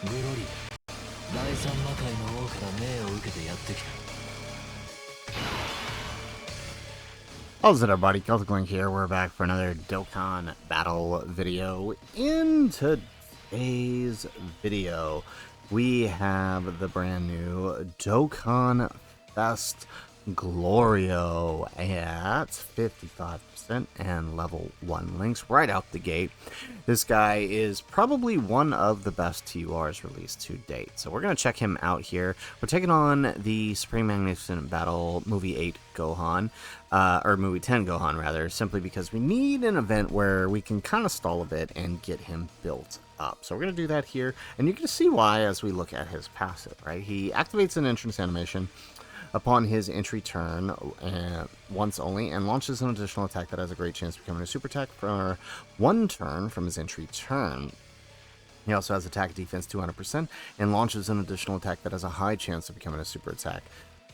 グロリア第三魔界の王から命を受けてやってきた。 How's it, everybody? Celtic here. We're back for another Dokkan battle video. In today's video, we have the brand new Dokkan Phy Glorio at 55% and level 1 links right out the gate. This guy is probably one of the best TURs released to date. So we're going to check him out here. We're taking on the Supreme Magnificent Battle Movie 8 Gohan, or Movie 10 Gohan rather, simply because we need an event where we can kind of stall a bit and get him built up. So we're going to do that here, and you can see why as we look at his passive, right? He activates an entrance animation upon his entry turn once only, and launches an additional attack that has a great chance of becoming a super attack for one turn from his entry turn. He also has attack defense 200% and launches an additional attack that has a high chance of becoming a super attack.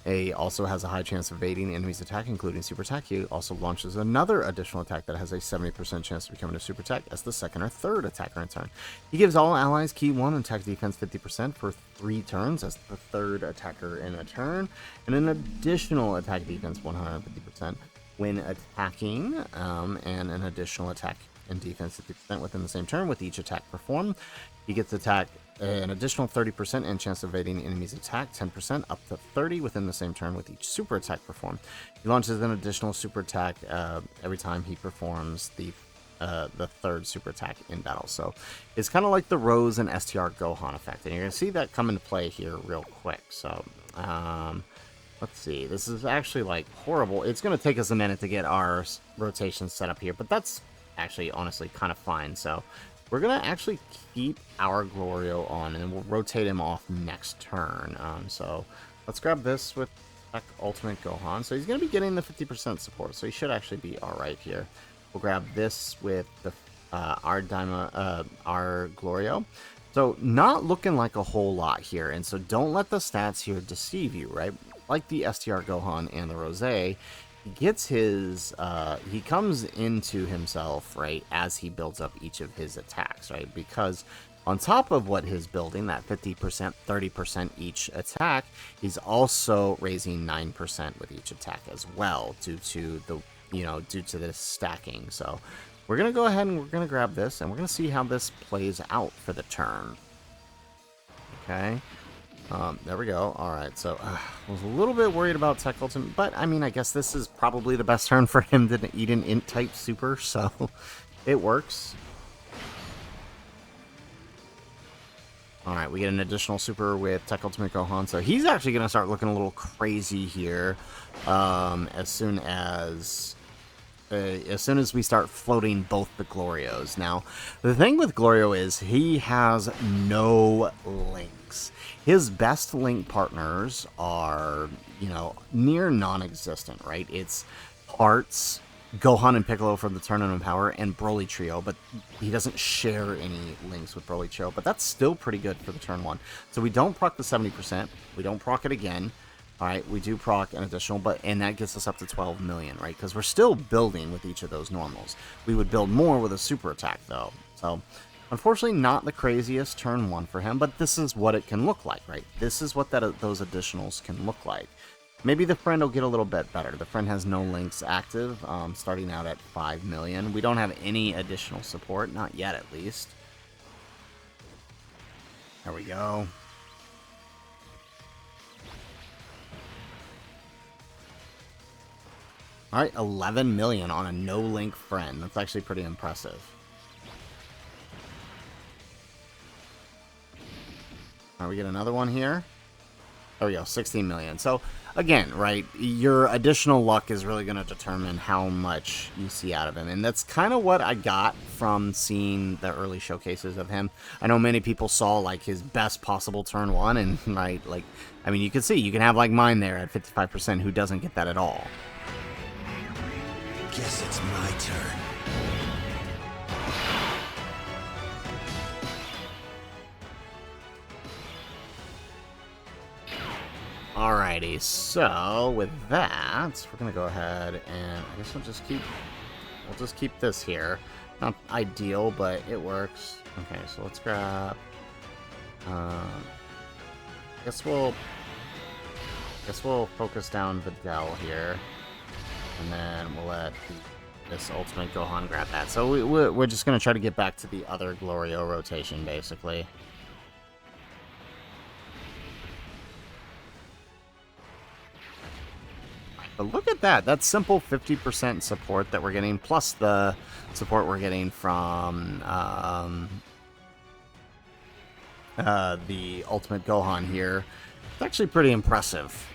He also has a high chance of evading enemies' attack, including super attack. He also launches another additional attack that has a 70% chance of becoming a super attack as the second or third attacker in turn. He gives all allies key 1 attack defense 50% for 3 turns as the third attacker in a turn, and an additional attack defense 150% when attacking, and an additional attack and defense 50% within the same turn with each attack performed. He gets attack an additional 30% and chance of evading enemies' attack, 10% up to 30 within the same turn with each super attack performed. He launches an additional super attack every time he performs the third super attack in battle. So it's kind of like the Rose and STR Gohan effect, and you're going to see that come into play here real quick. So let's see. This is actually like horrible. It's going to take us a minute to get our rotation set up here, but that's actually honestly kind of fine. So we're going to actually keep our Glorio on, and we'll rotate him off next turn. So let's grab this with Ultimate Gohan. So he's going to be getting the 50% support, so he should actually be alright here. We'll grab this with the our Glorio. So not looking like a whole lot here, and so don't let the stats here deceive you, right? Like the STR Gohan and the Rose, he gets his, he comes into himself, right, as he builds up each of his attacks, right? Because on top of what he's building, that 50%, 30% each attack, he's also raising 9% with each attack as well, due to the, due to this stacking. So we're going to go ahead and we're going to grab this, and we're going to see how this plays out for the turn. Okay. There we go. Alright, so I was a little bit worried about Tech Ultimate, but I mean, I guess this is probably the best turn for him to eat an Int-type super, so it works. Alright, we get an additional super with Tech Ultimate Gohan, so he's actually going to start looking a little crazy here as soon as we start floating both the Glorios. Now, the thing with Glorio is he has no links. His best link partners are, near non-existent, right? It's Hearts, Gohan and Piccolo from the Tournament of Power, and Broly Trio, but he doesn't share any links with Broly Trio, but that's still pretty good for the turn 1. So we don't proc the 70%, we don't proc it again. Alright, we do proc an additional, and that gets us up to 12 million, right? Because we're still building with each of those normals. We would build more with a super attack, though. So, unfortunately, not the craziest turn 1 for him, but this is what it can look like, right? This is what those additionals can look like. Maybe the friend will get a little bit better. The friend has no links active, starting out at 5 million. We don't have any additional support, not yet at least. There we go. Alright, 11 million on a no-link friend. That's actually pretty impressive. Alright, we get another one here. There we go, 16 million. So, again, right, your additional luck is really going to determine how much you see out of him. And that's kind of what I got from seeing the early showcases of him. I know many people saw, like, his best possible turn 1, and, right, like, I mean, you can see, you can have, like, mine there at 55% who doesn't get that at all. Guess it's my turn. Alrighty, so with that, we're gonna go ahead and I guess we'll just keep this here. Not ideal, but it works. Okay, so let's grab Guess we'll focus down Videl here, and then we'll let this Ultimate Gohan grab that. So we're just gonna try to get back to the other Glorio rotation, basically. But look at that. That's simple 50% support that we're getting, plus the support we're getting from the Ultimate Gohan here. It's actually pretty impressive.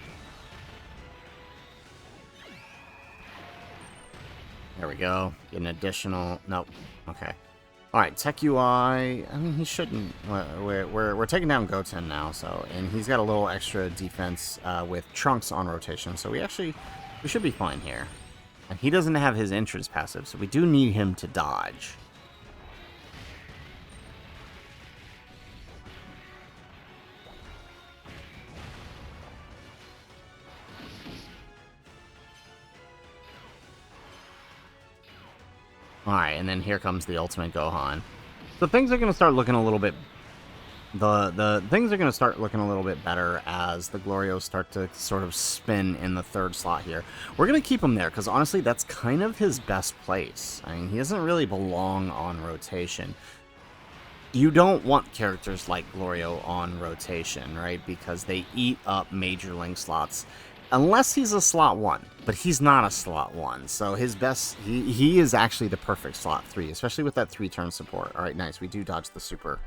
There we go. Get an additional... Nope. Okay. Alright, Tech UI... I mean, he shouldn't... We're taking down Goten now, so... And he's got a little extra defense with Trunks on rotation, so we should be fine here. And he doesn't have his entrance passive, so we do need him to dodge. Alright, and then here comes the Ultimate Gohan. So things are going to start looking a little bit... The things are going to start looking a little bit better as the Glorios start to sort of spin in the third slot here. We're going to keep him there, because honestly, that's kind of his best place. I mean, he doesn't really belong on rotation. You don't want characters like Glorio on rotation, right? Because they eat up major link slots. Unless he's a slot 1, but he's not a slot 1, so his best, he is actually the perfect slot 3, especially with that 3-turn support. Alright, nice, we do dodge the super.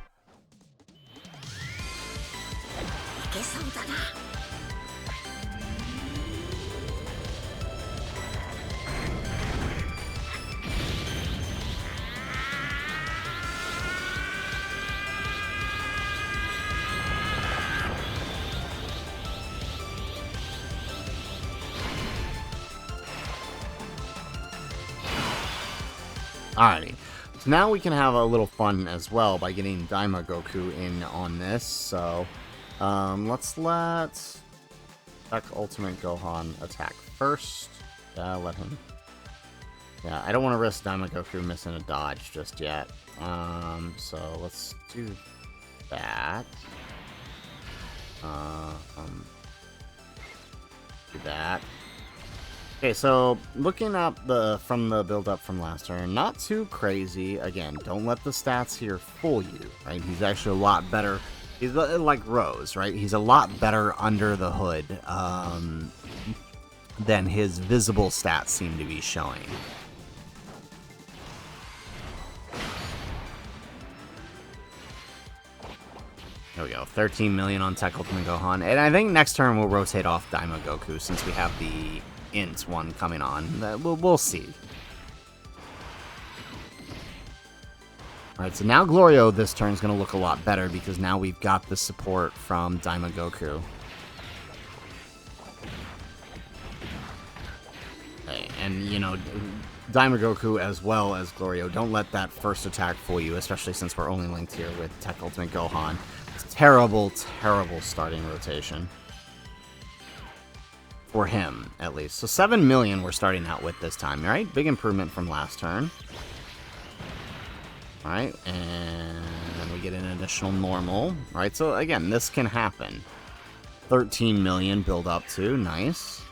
Alrighty, so now we can have a little fun as well by getting Daima Goku in on this, so let's let Ultimate Gohan attack first. Let him... Yeah, I don't want to risk Daima Goku missing a dodge just yet, so let's do that. Do that. Okay, so looking up from the build-up from last turn, not too crazy. Again, don't let the stats here fool you, right? He's actually a lot better. He's like Rose, right? He's a lot better under the hood than his visible stats seem to be showing. There we go, 13 million on Tech Ultimate Gohan. And I think next turn we'll rotate off Daima Goku since we have the Int one coming on. We'll see. Alright, so now Glorio this turn is going to look a lot better because now we've got the support from Daima Goku. And, you know, Daima Goku as well as Glorio, don't let that first attack fool you, especially since we're only linked here with Tech Ultimate Gohan. It's terrible, terrible starting rotation. For him, at least. So 7 million we're starting out with this time, right? Big improvement from last turn. Alright, and then we get an additional normal. Alright, so again, this can happen. 13 million build up to, nice.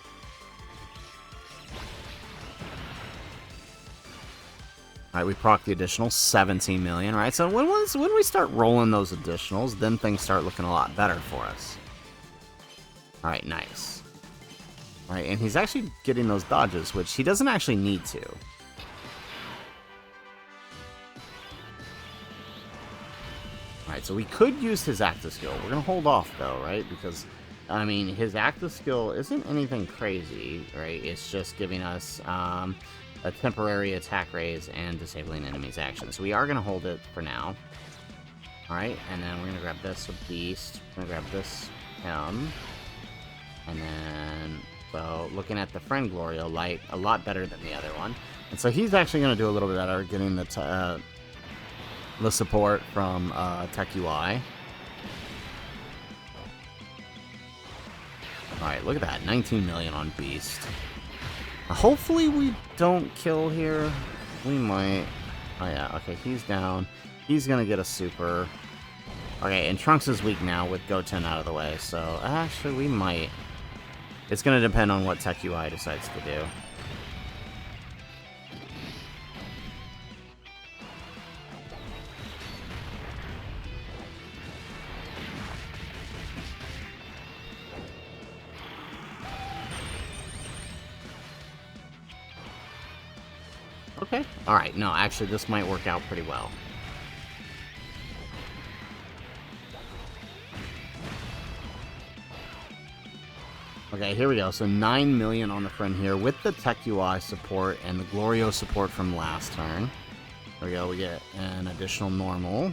Alright, we proc the additional 17 million, right? So when we start rolling those additionals, then things start looking a lot better for us. Alright, nice. Right, and he's actually getting those dodges, which he doesn't actually need to. Alright, so we could use his active skill. We're going to hold off, though, right? Because, I mean, his active skill isn't anything crazy, right? It's just giving us a temporary attack raise and disabling enemies' action. So we are going to hold it for now. Alright, and then we're going to grab this with Beast. We're going to grab this, him. And then... So, looking at the friend Glorio Light, a lot better than the other one. And so he's actually going to do a little bit better, getting the support from Tech UI. Alright, look at that, 19 million on Beast. Hopefully we don't kill here. We might. Oh yeah, okay, he's down. He's going to get a super. Okay, and Trunks is weak now with Goten out of the way, so actually we might. It's going to depend on what Tech UI decides to do. Okay. Alright, no, actually this might work out pretty well. Okay, here we go. So 9 million on the front here with the Tech UI support and the Glorio support from last turn. There we go, we get an additional normal.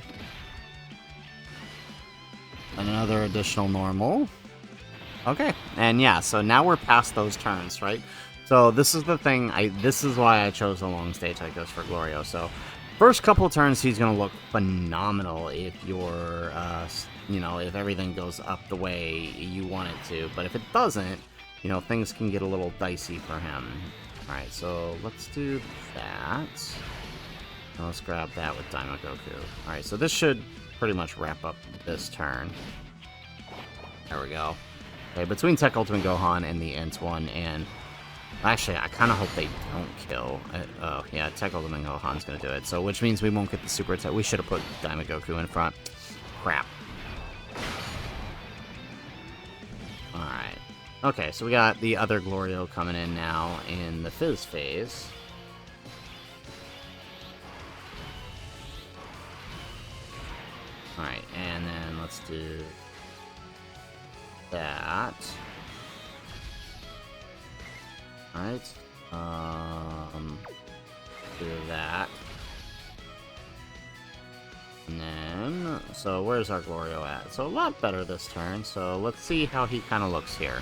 Another additional normal. Okay, and yeah, so now we're past those turns, right? So this is the thing, this is why I chose the long stage like this for Glorio. So first couple turns, he's going to look phenomenal if you're, you know, if everything goes up the way you want it to. But if it doesn't, you know, things can get a little dicey for him. All right, so let's do that. Let's grab that with Daima Goku. All right, so this should pretty much wrap up this turn. There we go. Okay, between Tech Ultimate Gohan and the Int one, and actually, I kind of hope they don't kill. Oh, yeah, Tech Ultimate Gohan's going to do it. So, which means we won't get the Super Attack. We should have put Daima Goku in front. Crap. Alright. Okay, so we got the other Glorio coming in now in the Fizz phase. Alright, and then let's do that. Alright, do that. And then, so where's our Glorio at? So a lot better this turn, so let's see how he kind of looks here.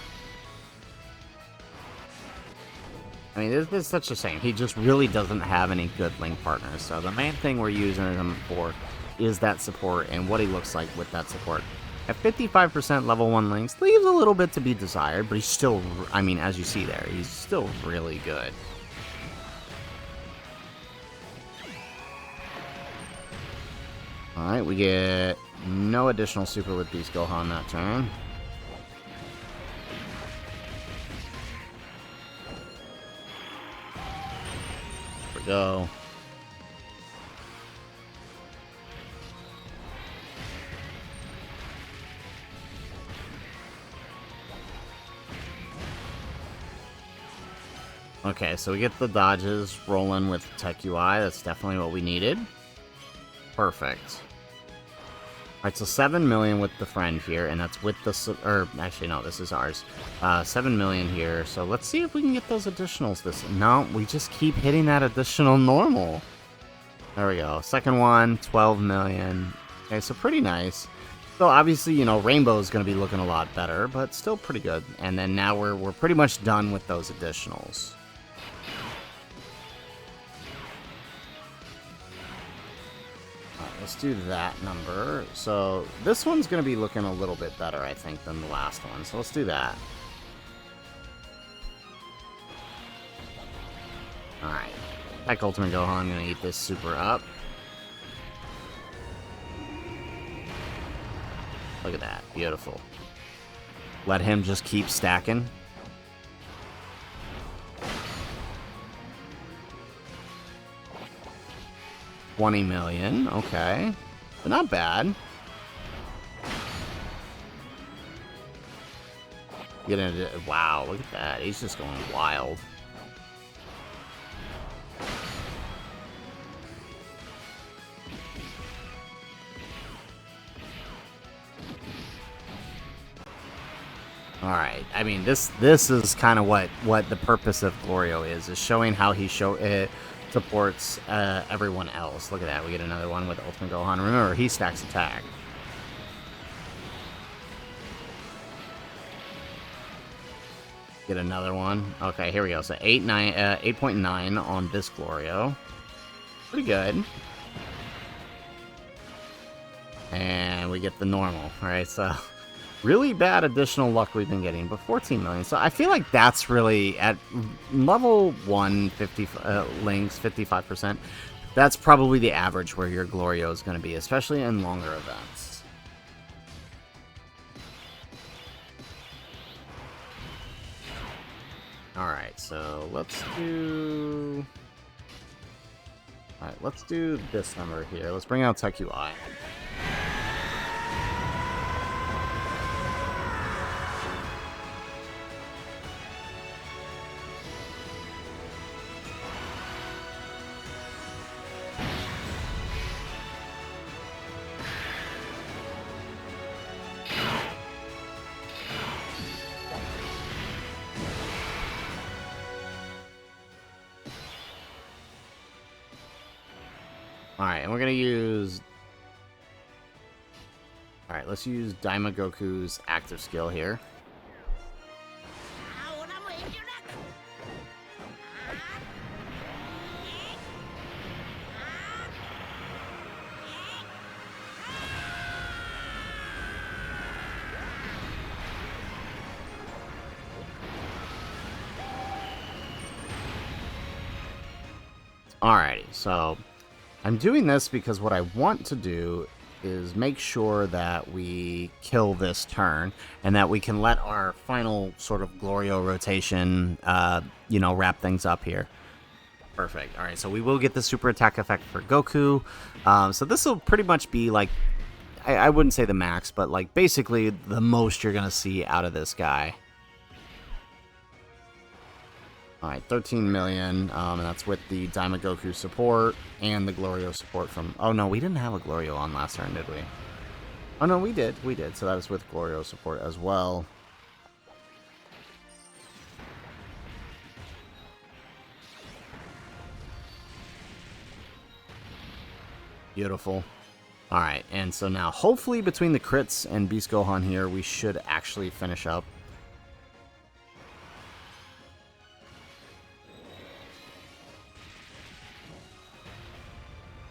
I mean, this is such a shame. He just really doesn't have any good link partners, so the main thing we're using him for is that support and what he looks like with that support. At 55% level 1 links, leaves a little bit to be desired, but he's still, I mean, as you see there, he's still really good. Alright, we get no additional Super with Beast Gohan that turn. There we go. Okay, so we get the dodges rolling with Tech UI. That's definitely what we needed. Perfect. Alright, so 7 million with the friend here, and that's with the... Or, actually, no, this is ours. 7 million here, so let's see if we can get those additionals this... No, we just keep hitting that additional normal. There we go. Second one, 12 million. Okay, so pretty nice. So obviously, you know, Rainbow is going to be looking a lot better, but still pretty good. And then now we're pretty much done with those additionals. Let's do that number. So this one's going to be looking a little bit better, I think, than the last one. So let's do that. Alright. Tech Ultimate Gohan, I'm going to eat this super up. Look at that. Beautiful. Let him just keep stacking. $20 million, okay. But not bad. Wow, look at that. He's just going wild. Alright, I mean, this is kind of what the purpose of Glorio is showing how he supports everyone else. Look at that, we get another one with Ultimate Gohan. Remember, he stacks attack. Get another one. Okay, here we go. So 8.9 on this Glorio. Pretty good. And we get the normal. Alright, so really bad additional luck we've been getting, but 14 million. So I feel like that's really, at level 1, 50 links, 55%, that's probably the average where your Glorio is going to be, especially in longer events. Alright, so let's do... Alright, let's do this number here. Let's bring out Tech UI. Alright, and we're gonna use... Alright, let's use Daima Goku's active skill here. Alrighty, so I'm doing this because what I want to do is make sure that we kill this turn and that we can let our final sort of Glorio rotation, you know, wrap things up here. Perfect. Alright, so we will get the super attack effect for Goku. So this will pretty much be like, I wouldn't say the max, but like basically the most you're going to see out of this guy. Alright, 13 million, and that's with the Daima Goku support and the Glorio support from... Oh, no, we didn't have a Glorio on last turn, did we? Oh, no, we did. We did, so that was with Glorio support as well. Beautiful. Alright, and so now, hopefully between the crits and Beast Gohan here, we should actually finish up.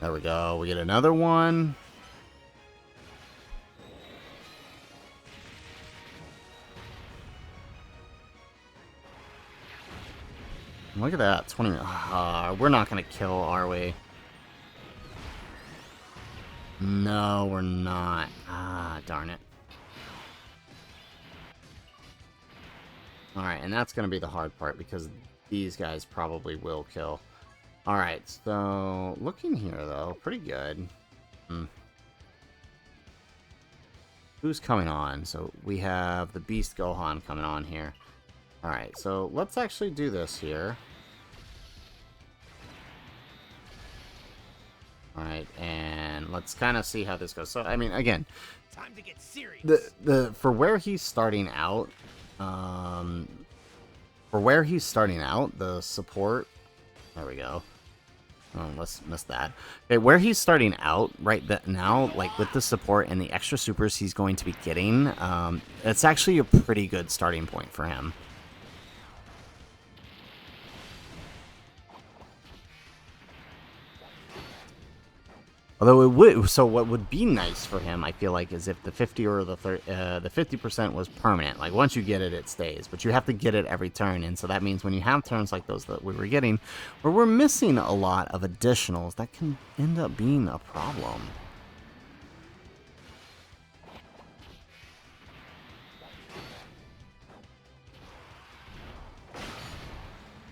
There we go. We get another one. Look at that. 20. We're not going to kill, are we? No, we're not. Ah, darn it. Alright, and that's going to be the hard part because these guys probably will kill. Alright, so looking here, though, pretty good. Who's coming on? So we have the Beast Gohan coming on here. Alright, so let's actually do this here. Alright, and let's kind of see how this goes. So, I mean, again, time to get serious. For where he's starting out, the support... There we go. Oh, let's miss that. Okay, where he's starting out right now, like with the support and the extra supers he's going to be getting, it's actually a pretty good starting point for him. Although it would, so what would be nice for him, I feel like, is if the 50 or the 50% was permanent. Like once you get it, it stays, but you have to get it every turn, and so that means when you have turns like those that we were getting, where we're missing a lot of additionals, that can end up being a problem.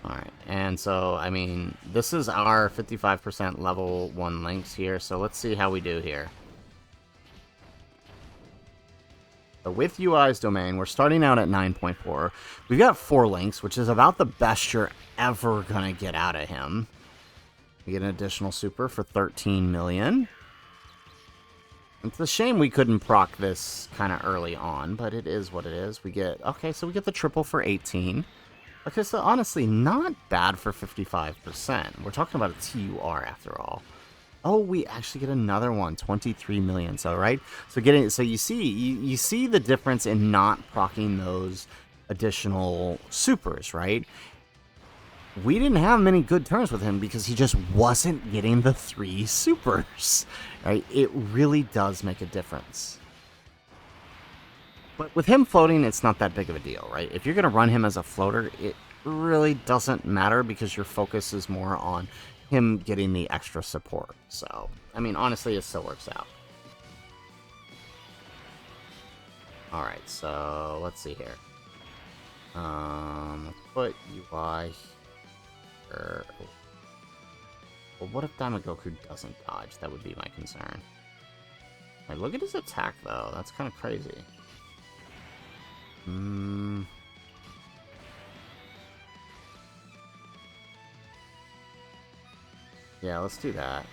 Alright, and so, I mean, this is our 55% level 1 links here, so let's see how we do here. So with UI's domain, we're starting out at 9.4. We've got 4 links, which is about the best you're ever going to get out of him. We get an additional super for 13 million. It's a shame we couldn't proc this kind of early on, but it is what it is. We get, okay, so we get the triple for 18. Okay, so honestly, not bad for 55%. We're talking about a TUR after all. Oh, we actually get another one, 23 million. So right, so you see the difference in not proccing those additional supers, right? We didn't have many good turns with him because he just wasn't getting the 3 supers, right? It really does make a difference. But with him floating, it's not that big of a deal, right? If you're going to run him as a floater, it really doesn't matter because your focus is more on him getting the extra support. So, I mean, honestly, it still works out. Alright, so let's see here. Put UI here. Well, what if Daimagoku doesn't dodge? That would be my concern. Right, look at his attack, though. That's kind of crazy. Yeah, let's do that.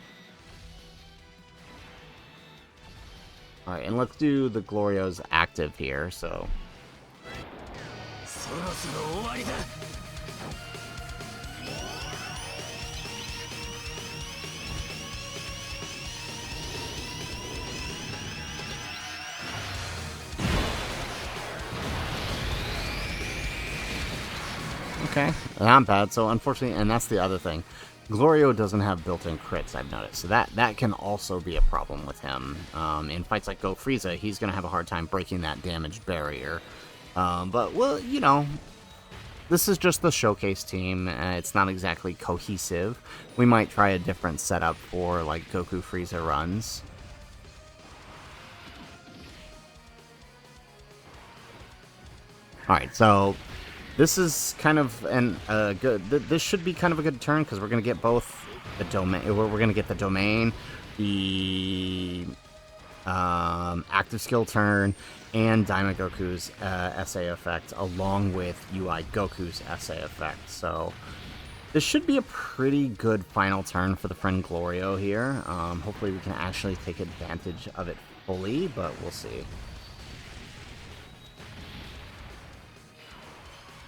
Alright, and let's do the Glorio's active here, so... Okay, not bad. So unfortunately, and that's the other thing, Glorio doesn't have built-in crits, I've noticed. So that can also be a problem with him. In fights like Go Frieza, he's going to have a hard time breaking that damage barrier. But, well, you know, this is just the showcase team. It's not exactly cohesive. We might try a different setup for, like, Goku Frieza runs. Alright, so... this is kind of good. This should be kind of a good turn because we're gonna get both the domain. We're gonna get the domain, the active skill turn, and Daimagoku's SA effect, along with UI Goku's SA effect. So this should be a pretty good final turn for the friend Glorio here. Hopefully, we can actually take advantage of it fully, but we'll see.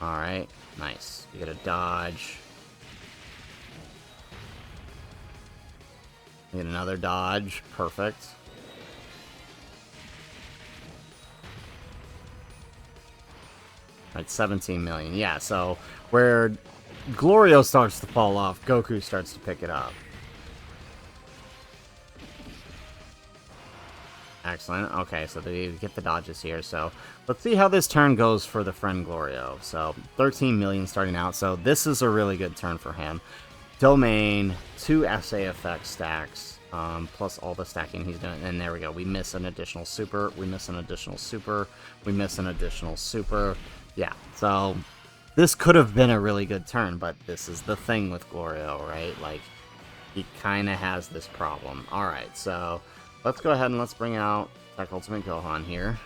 Alright, nice. You get a dodge. You get another dodge. Perfect. Alright, 17 million. Yeah, so where Glorio starts to fall off, Goku starts to pick it up. Excellent. Okay, so they get the dodges here. So let's see how this turn goes for the friend Glorio. So 13 million starting out. So this is a really good turn for him. Domain, 2 SA effect stacks, plus all the stacking he's doing. And there we go. We miss an additional super. We miss an additional super. We miss an additional super. Yeah, so this could have been a really good turn, but this is the thing with Glorio, right? Like, he kind of has this problem. All right, so... let's go ahead and let's bring out Tech Ultimate Gohan here.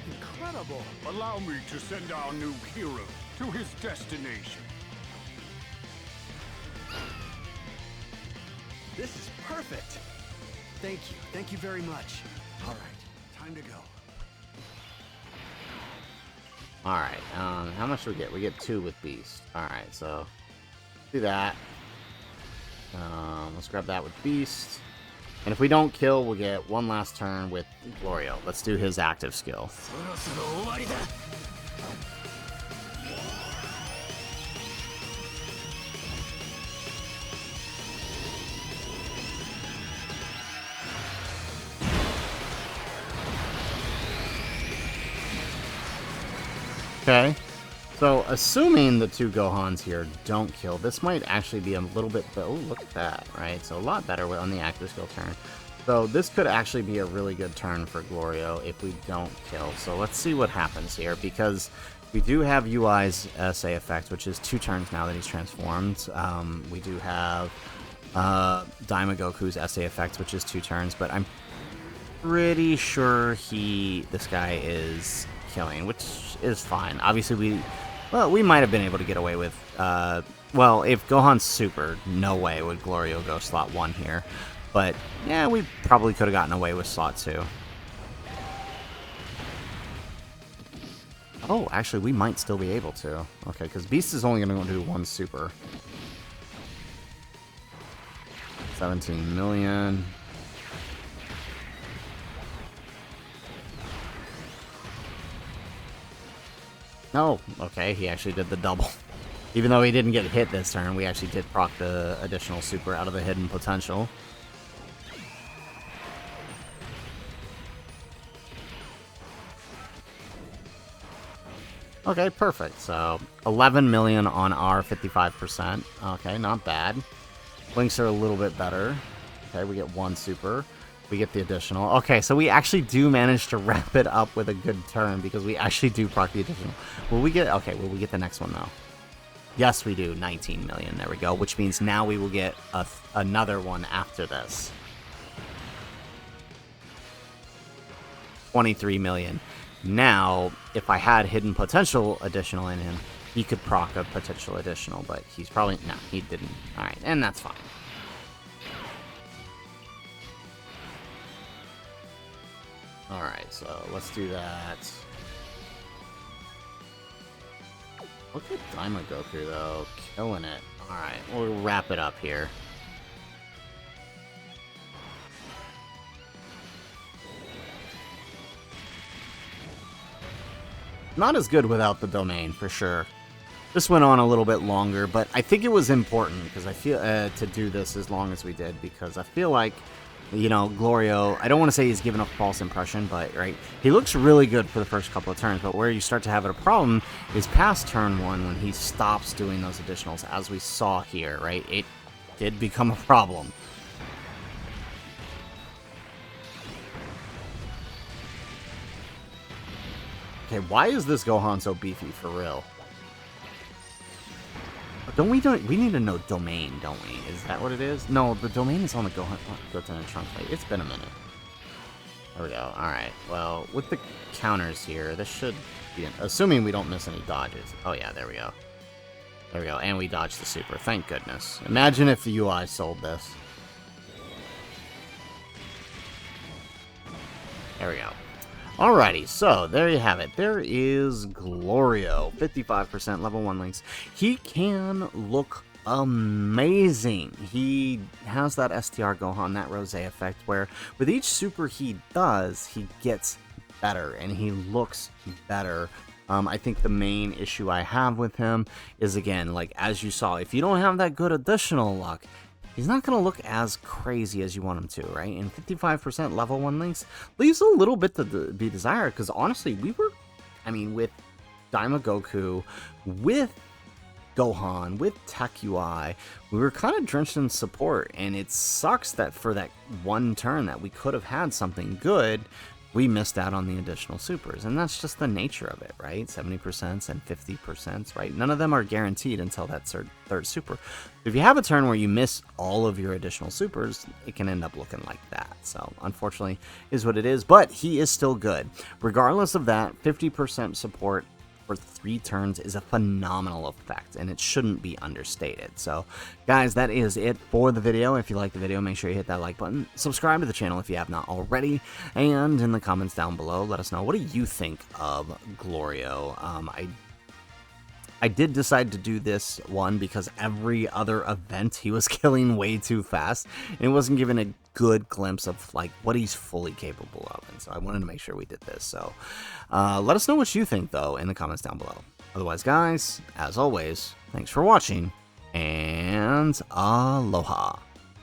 Incredible! Allow me to send our new hero to his destination. This is perfect! Thank you. Thank you very much. All right, time to go. Alright, how much do we get? We get 2 with Beast. Alright, so do that. Let's grab that with Beast. And if we don't kill, we'll get one last turn with Glorio. Let's do his active skill. Okay. So, assuming the 2 Gohans here don't kill, this might actually be a little bit... oh, look at that, right? So, a lot better on the active skill turn. So, this could actually be a really good turn for Glorio if we don't kill. So, let's see what happens here, because we do have UI's SA effect, which is 2 turns now that he's transformed. We do have Daimagoku's SA effect, which is 2 turns, but I'm pretty sure this guy is killing, which is fine. Obviously, we might have been able to get away with, well, if Gohan's super, no way would Glorio go slot 1 here. But, yeah, we probably could have gotten away with slot 2. Oh, actually, we might still be able to. Okay, because Beast is only going to do 1 super. 17 million. Oh, okay, he actually did the double. Even though he didn't get hit this turn, we actually did proc the additional super out of the hidden potential. Okay, perfect. So, 11 million on our 55%. Okay, not bad. Links are a little bit better. Okay, we get 1 super. We get the additional. Okay, so we actually do manage to wrap it up with a good turn because we actually do proc the additional. Will we get... Okay, will we get the next one, though? Yes, we do. 19 million. There we go. Which means now we will get another one after this. 23 million. Now, if I had hidden potential additional in him, he could proc a potential additional, but he's probably... No, he didn't. Alright, and that's fine. Alright, so let's do that. Look at Daima Goku, though. Killing it. Alright, we'll wrap it up here. Not as good without the domain, for sure. This went on a little bit longer, but I think it was important because I feel to do this as long as we did, because I feel like, you know, Glorio, I don't want to say he's given a false impression, but, right, he looks really good for the first couple of turns, but where you start to have a problem is past turn 1 when he stops doing those additionals, as we saw here, right? It did become a problem. Okay, why is this Gohan so beefy, for real? We need to know domain, don't we? Is that what it is? No, the domain is on the Goten and Trunks fight. It's been a minute. There we go. Alright, well, with the counters here, this should be... Assuming we don't miss any dodges. Oh yeah, there we go. There we go, and we dodged the super. Thank goodness. Imagine if the UI sold this. There we go. Alrighty, so there you have it. There is Glorio, 55% level 1 links. He can look amazing. He has that STR Gohan, that Rose effect, where with each super he does, he gets better, and he looks better. I think the main issue I have with him is, again, like, as you saw, if you don't have that good additional luck, he's not going to look as crazy as you want him to, right? And 55% level 1 links leaves a little bit to be desired, because honestly, we were, I mean, with Daima Goku, with Gohan, with Tech UI, we were kind of drenched in support, and it sucks that for that one turn that we could have had something good, we missed out on the additional supers, and that's just the nature of it, right? 70% and 50%, right? None of them are guaranteed until that third super. If you have a turn where you miss all of your additional supers, it can end up looking like that. So, unfortunately, is what it is, but he is still good. Regardless of that, 50% support for 3 turns is a phenomenal effect, and it shouldn't be understated. So, guys, that is it for the video. If you like the video, make sure you hit that like button. Subscribe to the channel if you have not already, and in the comments down below, let us know, what do you think of Glorio? I did decide to do this one because every other event he was killing way too fast, and it wasn't giving a good glimpse of like what he's fully capable of, and so I wanted to make sure we did this. So let us know what you think, though, in the comments down below. Otherwise, guys, as always, thanks for watching, and aloha.